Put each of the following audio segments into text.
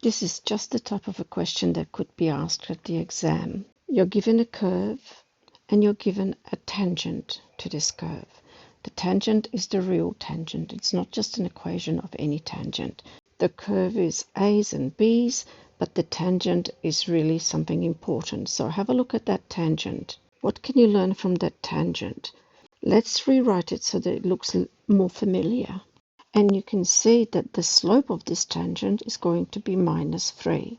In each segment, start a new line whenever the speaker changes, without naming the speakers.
This is just the type of a question that could be asked at the exam. You're given a curve and you're given a tangent to this curve. The tangent is the real tangent. It's not just an equation of any tangent. The curve is A's and B's, but the tangent is really something important. So have a look at that tangent. What can you learn from that tangent? Let's rewrite it so that it looks more familiar. And you can see that the slope of this tangent is going to be -3.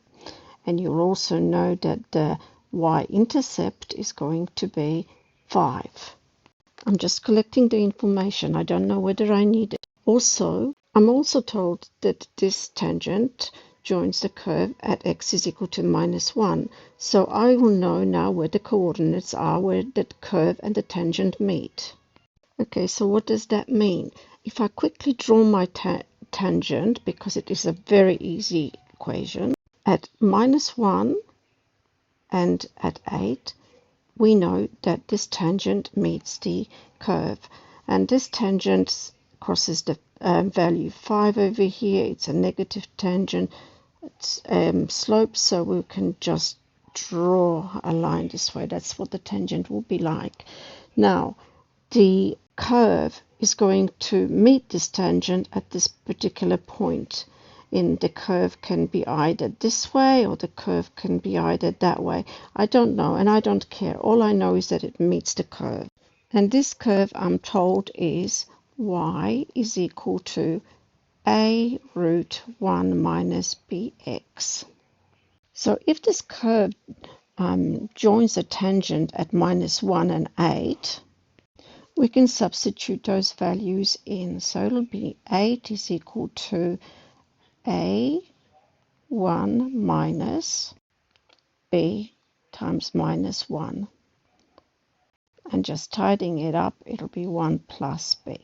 And you'll also know that the y-intercept is going to be 5. I'm just collecting the information. I don't know whether I need it. Also, I'm also told that this tangent joins the curve at x is equal to -1. So I will know now where the coordinates are, where the curve and the tangent meet. Okay, so what does that mean? If I quickly draw my tangent, because it is a very easy equation, at -1 and at 8, we know that this tangent meets the curve. And this tangent crosses the value 5 over here. It's a negative tangent slope, so we can just draw a line this way. That's what the tangent will be like. Now, the curve is going to meet this tangent at this particular point. The curve can be either this way or the curve can be either that way. I don't know and I don't care. All I know is that it meets the curve. And this curve, I'm told, is y is equal to a root 1 minus bx. So if this curve joins a tangent at -1 and 8, we can substitute those values in. So it'll be 8 is equal to a1 minus b times -1. And just tidying it up, it'll be 1 plus b.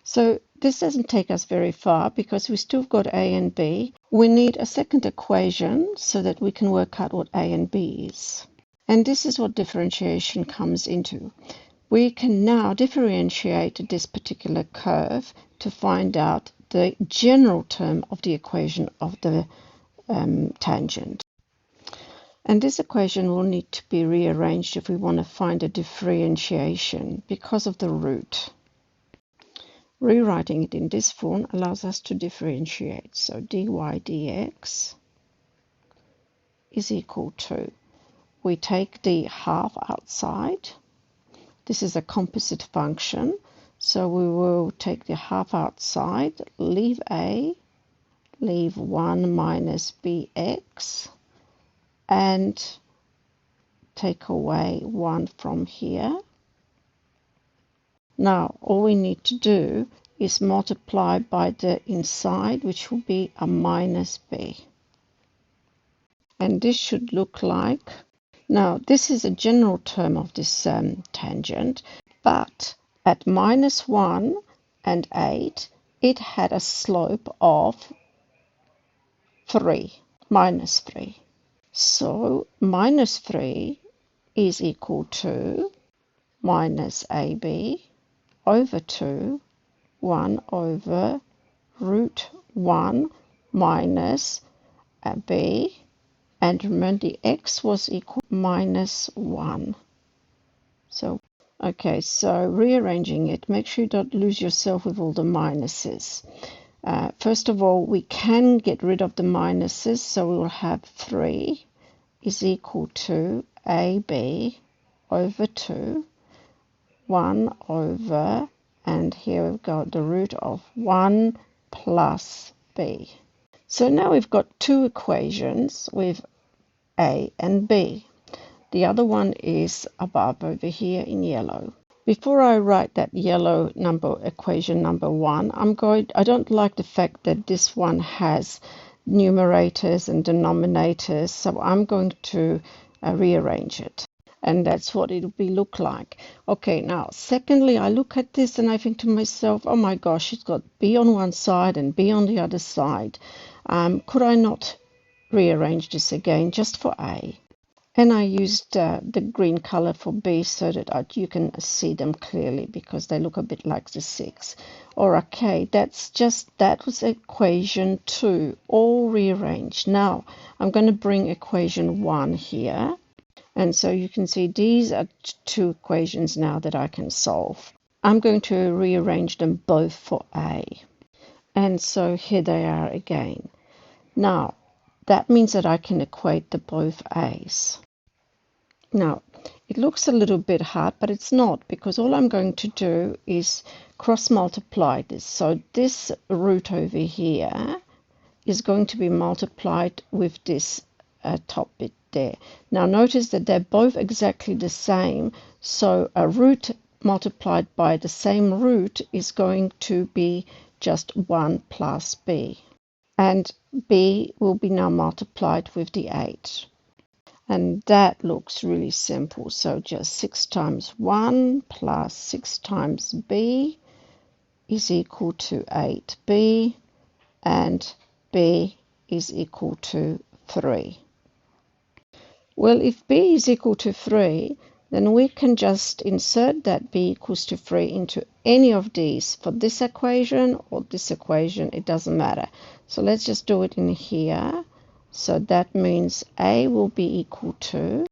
So this doesn't take us very far because we still got a and b. We need a second equation so that we can work out what a and b is. And this is what differentiation comes into. We can now differentiate this particular curve to find out the general term of the equation of the tangent. And this equation will need to be rearranged if we want to find a differentiation because of the root. Rewriting it in this form allows us to differentiate. So dy dx is equal to, we take the half outside. This is a composite function. So we will take the half outside, leave a, leave 1 minus bx, and take away 1 from here. Now, all we need to do is multiply by the inside, which will be a minus b. And this should look like, now this is a general term of this tangent, but at -1 and 8, it had a slope of 3, -3. So -3 is equal to minus ab over 2, 1 over root 1 minus b. And remember the x was equal to -1. So, okay, so rearranging it, make sure you don't lose yourself with all the minuses. First of all, we can get rid of the minuses, so we will have 3 is equal to ab over 2, 1 over, and here we've got the root of 1 plus b. So now we've got two equations with a and b. The other one is above over here in yellow. Before I write that yellow equation number 1, I don't like the fact that this one has numerators and denominators, so I'm going to rearrange it. And that's what it'll look like. Okay, now, secondly, I look at this and I think to myself, oh my gosh, it's got b on one side and b on the other side. Could I not rearrange this again just for a? And I used the green color for B so that you can see them clearly because they look a bit like the 6. Or okay, that was equation 2, all rearranged. Now I'm going to bring equation 1 here. And so you can see these are 2 equations now that I can solve. I'm going to rearrange them both for A. And so here they are again. Now, that means that I can equate the both A's. Now, it looks a little bit hard, but it's not, because all I'm going to do is cross multiply this. So this root over here is going to be multiplied with this top bit there. Now notice that they're both exactly the same, so a root multiplied by the same root is going to be just 1 plus b. And b will be now multiplied with the 8. And that looks really simple. So just 6 times 1 plus 6 times b is equal to 8b, and b is equal to 3. Well, if b is equal to 3, then we can just insert that b equals to 3 into any of these. For this equation or this equation, it doesn't matter. So let's just do it in here. So that means a will be equal to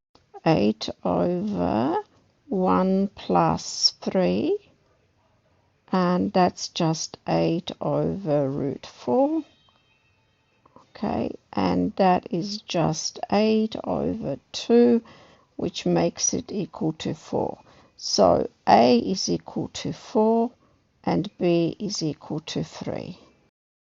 8 over 1 plus 3. And that's just 8 over root 4. Okay, and that is just 8 over 2, which makes it equal to 4. So A is equal to 4 and B is equal to 3.